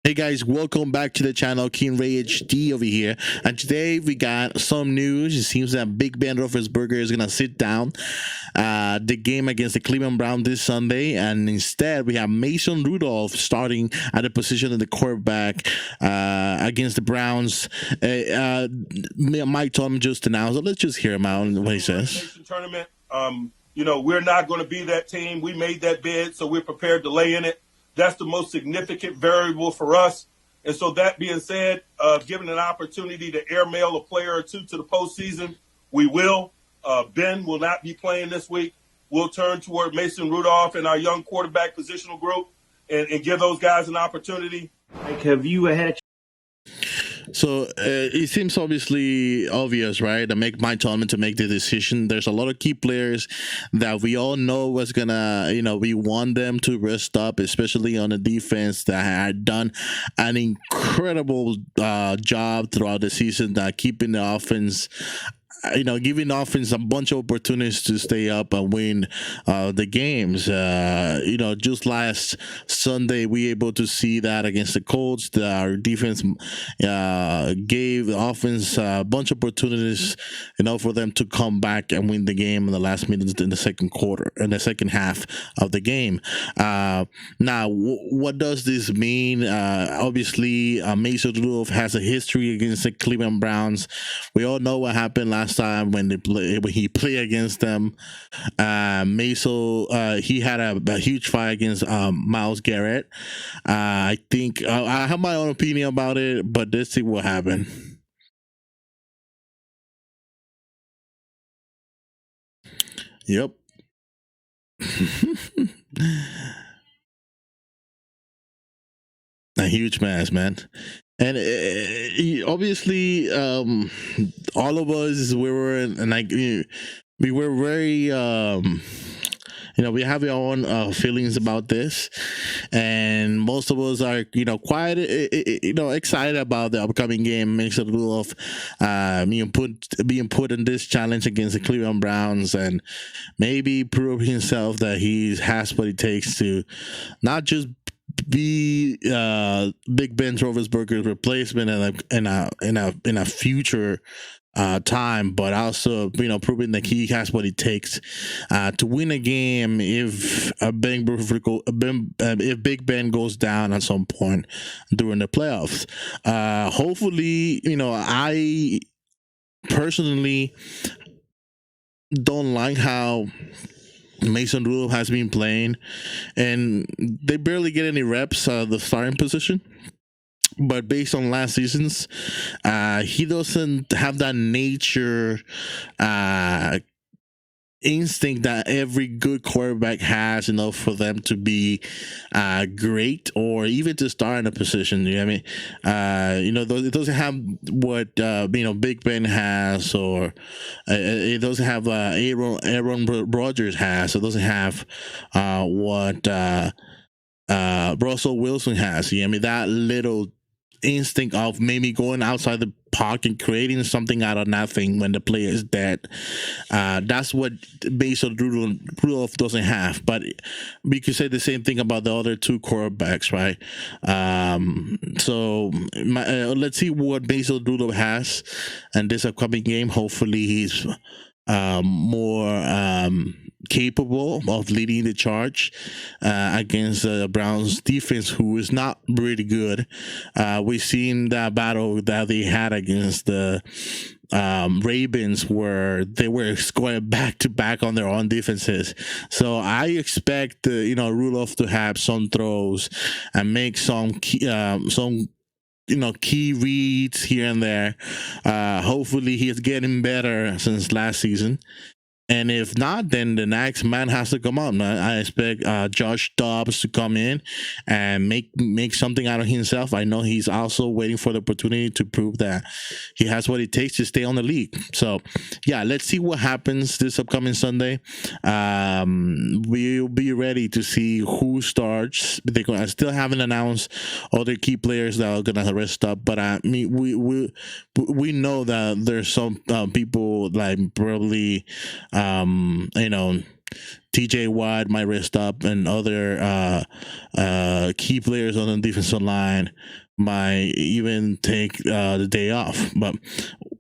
Hey guys, welcome back to the channel. King Ray HD over here, and today we got some news. It seems that Big Ben Roethlisberger is gonna sit down the game against the Cleveland Browns this Sunday, and instead we have Mason Rudolph starting at the position of the quarterback against the Browns. Mike Tomlin just announced it. Let's just hear him out and what he says. Tournament. We're not going to be that team. We made that bid, so we're prepared to lay in it. That's the most significant variable for us. And so that being said, given an opportunity to airmail a player or two to the postseason, we will. Ben will not be playing this week. We'll turn toward Mason Rudolph and our young quarterback positional group and give those guys an opportunity. Like, have you had So it seems obviously obvious, right? To make Mike Tomlin to make the decision. There's a lot of key players that we all know was gonna, we want them to rest up, especially on the defense that had done an incredible job throughout the season, keeping the offense. Giving offense a bunch of opportunities to stay up and win the games. Just last Sunday, we able to see that against the Colts. Our defense gave the offense a bunch of opportunities, for them to come back and win the game in the last minutes in the second quarter, in the second half of the game. Now, what does this mean? Obviously, Mason Rudolph has a history against the Cleveland Browns. We all know what happened last time when he played against them. Mason, he had a huge fight against Myles Garrett. I think I have my own opinion about it, but let's see what happened. Yep. A huge mess, man. And obviously, all of us, we were and like we were very we have our own feelings about this, and most of us are quite excited about the upcoming game. Mason Rudolph being put in this challenge against the Cleveland Browns, and maybe prove himself that he has what it takes to not just be Big Ben Roethlisberger's replacement in a future time, but also proving that he has what it takes to win a game if Big Ben goes down at some point during the playoffs. Hopefully, I personally don't like how Mason Rudolph has been playing, and they barely get any reps the starting position. But based on last season's, he doesn't have that nature instinct that every good quarterback has, for them to be great or even to start in a position. You know what I mean? It doesn't have what Big Ben has, or it doesn't have Aaron Rodgers has. It doesn't have what Russell Wilson has. You know what I mean? That little instinct of maybe going outside the pocket, creating something out of nothing when the player is dead. That's what Mason Rudolph doesn't have. But we could say the same thing about the other two quarterbacks, right? Let's see what Mason Rudolph has in this upcoming game. Hopefully, he's more capable of leading the charge against the Browns defense, who is not really good. We've seen that battle that they had against the Ravens, where they were scoring back to back on their own defenses. So I expect Rudolph to have some throws and make some key reads here and there. Hopefully he's getting better since last season. And if not, then the next man has to come up. I expect Josh Dobbs to come in and make something out of himself. I know he's also waiting for the opportunity to prove that he has what it takes to stay on the league. So, yeah, let's see what happens this upcoming Sunday. We'll be ready to see who starts. I still haven't announced other key players that are going to rest up, but I mean, we know that there's some people like probably TJ Watt might rest up, and other key players on the defensive line might even take the day off. But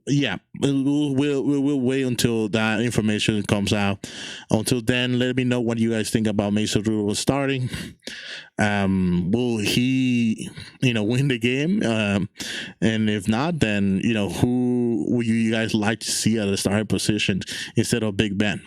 yeah, we'll wait until that information comes out. Until then, let me know what you guys think about Mason Rudolph starting. Will he, win the game? And if not, then who would you guys like to see at the starting position instead of Big Ben?